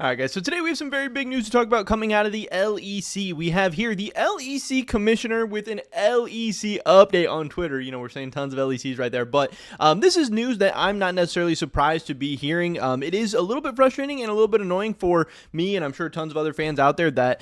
All right, guys, so today we have some very big news to talk about coming out of the LEC. We have here the LEC commissioner with an LEC update on Twitter. You know, we're saying tons of LECs right there, but this is news that I'm not necessarily surprised to be hearing. It is a little bit frustrating and a little bit annoying for me, and I'm sure tons of other fans out there, that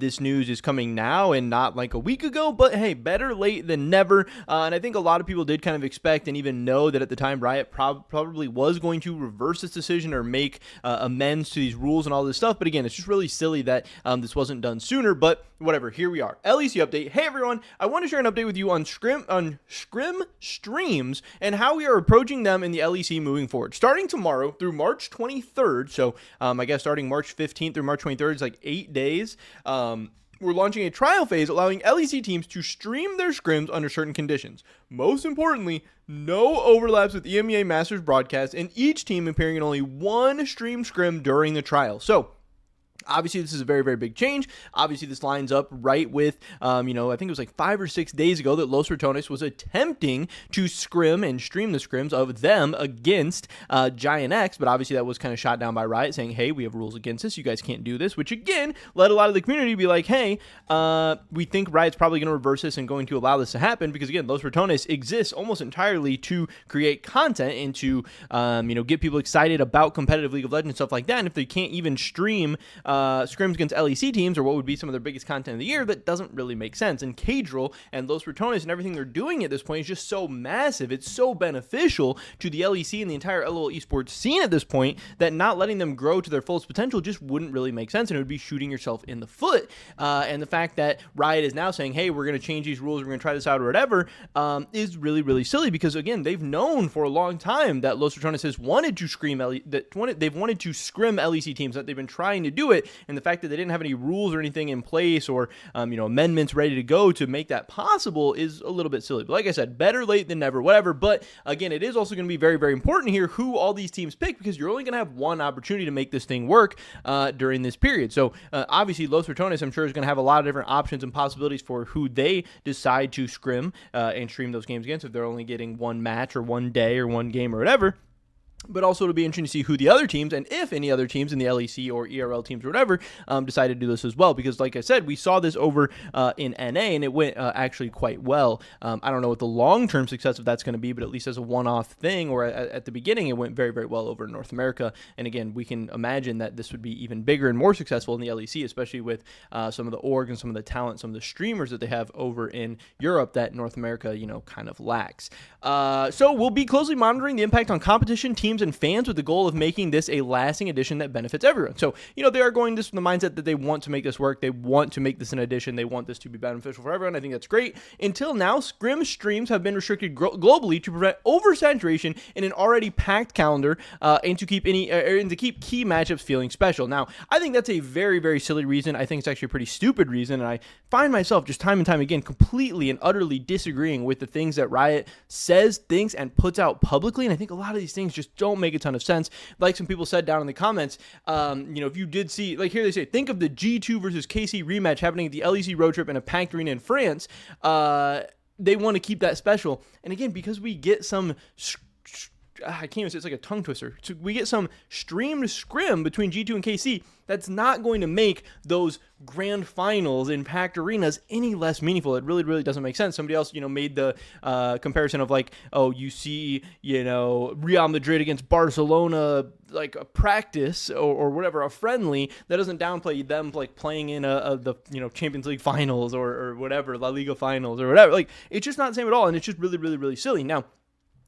this news is coming now and not like a week ago, but hey, better late than never. And I think a lot of people did kind of expect and even know that at the time Riot probably was going to reverse this decision or make amends to these rules and all this stuff. But again, it's just really silly that this wasn't done sooner, but whatever, here we are. LEC update. Hey everyone, I want to share an update with you on Scrim streams and how we are approaching them in the LEC moving forward. Starting tomorrow through March 23rd, so I guess starting March 15th through March 23rd is like 8 days. We're launching a trial phase allowing LEC teams to stream their scrims under certain conditions. Most importantly, no overlaps with EMEA Masters broadcast, and each team appearing in only one stream scrim during the trial. So, obviously, this is a very, very big change. Obviously, this lines up right with, I think it was like 5 or 6 days ago that Los Ratones was attempting to scrim and stream the scrims of them against Giant X, but obviously that was kind of shot down by Riot, saying, hey, we have rules against this, you guys can't do this, which again led a lot of the community to be like, hey, we think Riot's probably going to reverse this and going to allow this to happen, because again, Los Ratones exists almost entirely to create content and to, get people excited about competitive League of Legends, stuff like that, and if they can't even stream scrims against LEC teams, or what would be some of their biggest content of the year, that doesn't really make sense. And Cadril and Los Ratones and everything they're doing at this point is just so massive. It's so beneficial to the LEC and the entire LOL esports scene at this point that not letting them grow to their fullest potential just wouldn't really make sense, and it would be shooting yourself in the foot. And the fact that Riot is now saying, hey, we're going to change these rules, we're going to try this out or whatever, is really, really silly, because again, they've known for a long time that Los Ratones has wanted to they've wanted to scrim LEC teams, that they've been trying to do it. And the fact that they didn't have any rules or anything in place or, amendments ready to go to make that possible is a little bit silly. But like I said, better late than never, whatever. But again, it is also going to be very, very important here who all these teams pick, because you're only going to have one opportunity to make this thing work during this period. So obviously, Los Ratones, I'm sure, is going to have a lot of different options and possibilities for who they decide to scrim and stream those games against, if they're only getting one match or one day or one game or whatever. But also it'll be interesting to see who the other teams, and if any other teams in the LEC or ERL teams or whatever, decide to do this as well. Because like I said, we saw this over in NA, and it went actually quite well. I don't know what the long-term success of that's going to be, but at least as a one-off thing, or at the beginning, it went very, very well over in North America. And again, we can imagine that this would be even bigger and more successful in the LEC, especially with some of the org and some of the talent, some of the streamers that they have over in Europe that North America, kind of lacks. So we'll be closely monitoring the impact on competition, teams, and fans, with the goal of making this a lasting addition that benefits everyone. So, they are going this from the mindset that they want to make this work. They want to make this an addition. They want this to be beneficial for everyone. I think that's great. Until now, Scrim streams have been restricted globally to prevent oversaturation in an already packed calendar, and to keep key matchups feeling special. Now, I think that's a very, very silly reason. I think it's actually a pretty stupid reason, and I find myself just time and time again completely and utterly disagreeing with the things that Riot says, thinks, and puts out publicly. And I think a lot of these things just don't make a ton of sense. Like some people said down in the comments, if you did see, like here they say, think of the G2 versus KC rematch happening at the LEC road trip in a packed arena in France. They want to keep that special. And again, because we get some, I can't even say, it's like a tongue twister. So we get some streamed scrim between G2 and KC. That's not going to make those grand finals in packed arenas any less meaningful. It really, really doesn't make sense. Somebody else, made the comparison of like, oh, you see, Real Madrid against Barcelona, like a practice or whatever, a friendly, that doesn't downplay them like playing in the Champions League finals or whatever, La Liga finals or whatever. Like, it's just not the same at all, and it's just really, really, really silly. Now,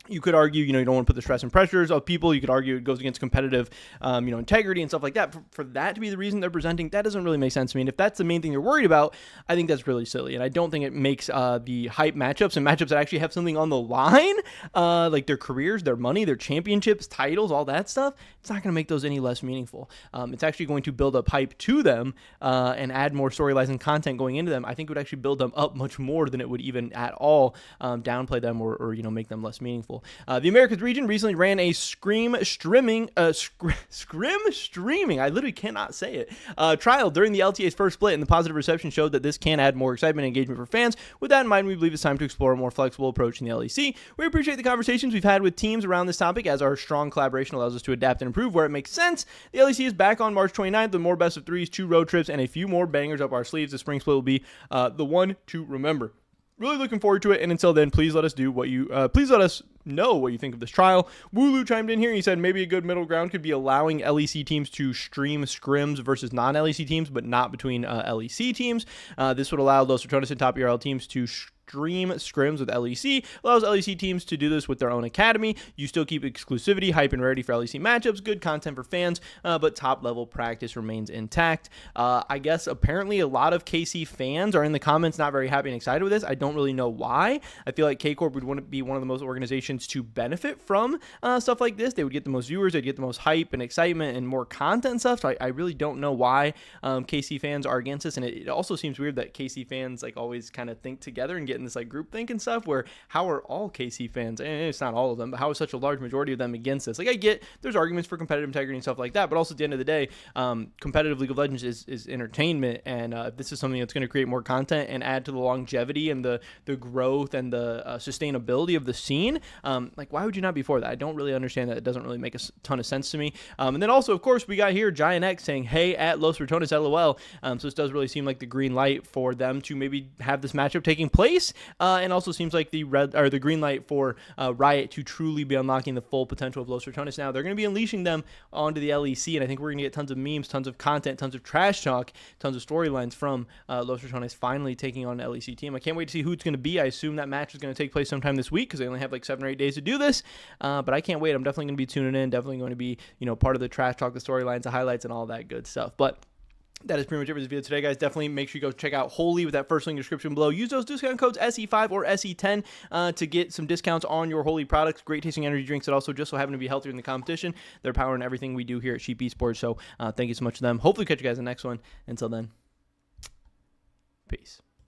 you could argue, you don't want to put the stress and pressures of people. You could argue it goes against competitive, integrity and stuff like that. For that to be the reason they're presenting, that doesn't really make sense to me. And if that's the main thing you're worried about, I think that's really silly. And I don't think it makes the hype matchups and matchups that actually have something on the line, like their careers, their money, their championships, titles, all that stuff, it's not going to make those any less meaningful. It's actually going to build up hype to them and add more storylines and content going into them. I think it would actually build them up much more than it would even at all downplay them or make them less meaningful. beautiful. The Americas region recently ran a Scrim streaming, I literally cannot say it, trial during the LTA's first split, and the positive reception showed that this can add more excitement and engagement for fans. With that in mind, we believe it's time to explore a more flexible approach in the LEC. We appreciate the conversations we've had with teams around this topic, as our strong collaboration allows us to adapt and improve where it makes sense. The LEC is back on March 29th with more best of threes, 2 road trips, and a few more bangers up our sleeves. The spring split will be the one to remember. Really looking forward to it, and until then, please let us know what you think of this trial. Wooloo chimed in here and he said maybe a good middle ground could be allowing LEC teams to stream scrims versus non-LEC teams, but not between LEC teams. This would allow Los Ratones and top ERL teams to stream scrims with LEC, allows LEC teams to do this with their own academy. You still keep exclusivity, hype, and rarity for LEC matchups, good content for fans, but top level practice remains intact. I guess apparently a lot of KC fans are in the comments not very happy and excited with this. I don't really know why. I feel like K-Corp would want to be one of the most organizations to benefit from stuff like this. They would get the most viewers, they'd get the most hype and excitement and more content and stuff. So I really don't know why KC fans are against this. And it also seems weird that KC fans like always kind of think together and get in this like group think and stuff, where how are all KC fans, and it's not all of them, but how is such a large majority of them against this? Like, I get there's arguments for competitive integrity and stuff like that, but also at the end of the day, competitive League of Legends is entertainment, and this is something that's going to create more content and add to the longevity and the growth and the sustainability of the scene. Like, why would you not be for that? I don't really understand that. It doesn't really make a ton of sense to me. And then also, of course, we got here Giant X saying, hey, at Los Ratones, LOL. So this does really seem like the green light for them to maybe have this matchup taking place. And also seems like the green light for Riot to truly be unlocking the full potential of Los Ratones. Now they're going to be unleashing them onto the LEC, and I think we're going to get tons of memes, tons of content, tons of trash talk, tons of storylines from Los Ratones finally taking on an LEC team. I can't wait to see who it's going to be. I assume that match is going to take place sometime this week because they only have like 7 or 8 days to do this. But I can't wait. I'm definitely going to be tuning in. Definitely going to be part of the trash talk, the storylines, the highlights, and all that good stuff. But that is pretty much it for this video today, guys. Definitely make sure you go check out Holy with that first link in the description below. Use those discount codes SE5 or SE10 to get some discounts on your Holy products. Great tasting energy drinks that also just so happen to be healthier than the competition. They're powering everything we do here at Sheep Esports. So thank you so much to them. Hopefully catch you guys in the next one. Until then, peace.